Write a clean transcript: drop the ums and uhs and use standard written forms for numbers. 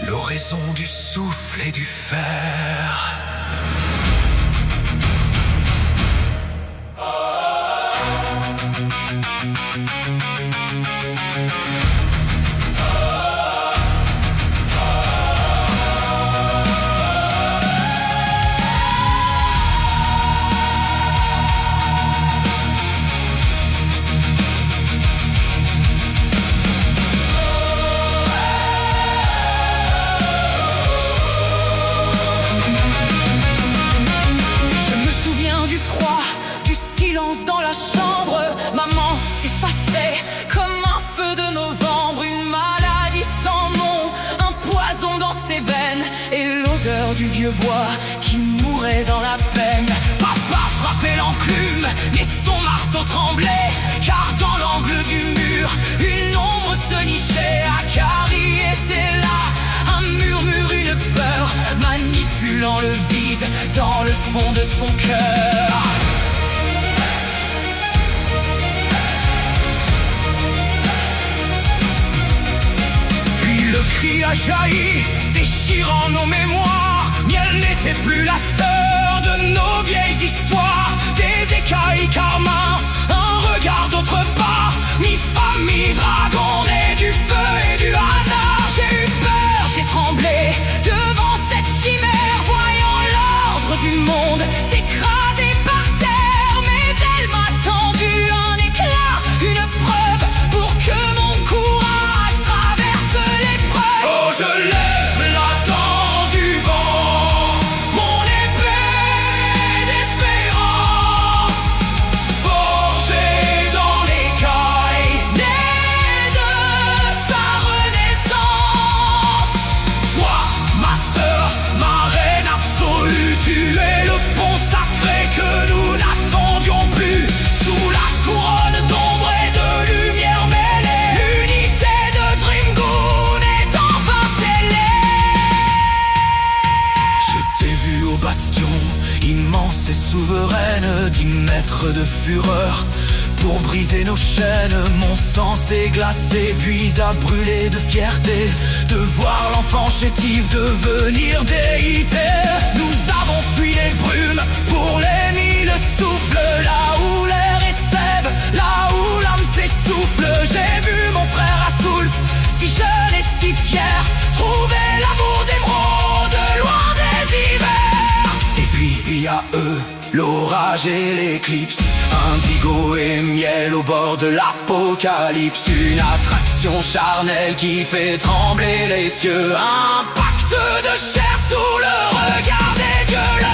L'oraison du souffle et du fer. Dans la chambre, maman s'effaçait comme un feu de novembre, une maladie sans nom, un poison dans ses veines et l'odeur du vieux bois qui mourait dans la peine. Papa frappait l'enclume, mais son marteau tremblait, car dans l'angle du mur, une ombre se nichait. Akari était là, un murmure, une peur, manipulant le vide dans le fond de son cœur. Le cri a jailli, déchirant nos mémoires. Miel n'était plus la sœur de nos vieilles histoires. Des écailles carmin, un regard d'autre part. Mi-femme, mi-dragon, né du feu et du hasard. J'ai eu peur, j'ai tremblé devant cette chimère, voyant l'ordre du monde s'écraser par terre. Mais elle m'a tendu un éclat, une preuve pour que mon courage traverse l'épreuve. Oh, je lève la dent du vent, mon épée d'espérance, forgée dans l'écaille, Née de sa renaissance. toi, ma sœur, ma reine absolue, tu es le pont sacré que nous n'attendions plus. Sous la couronne d'ombre et de lumière mêlée, l'unité de Dreamgoon est enfin scellée. Je t'ai vu au bastion, immense et souveraine, 10 mètres de fureur. Pour briser nos chaînes, mon sang s'est glacé, puis a brûlé de fierté de voir l'enfant chétif devenir déité. Nous avons fui les brumes pour les 1000 souffles, là où l'air est sève, là où l'âme s'essouffle. J'ai vu mon frère Asoulf, si jeune et si fier, trouver l'amour d'émeraude loin des hivers. Et puis il y a eux, l'orage et l'éclipse, indigo et miel au bord de l'apocalypse. Une attraction charnelle qui fait trembler les cieux, un pacte de chair sous le regard des dieux.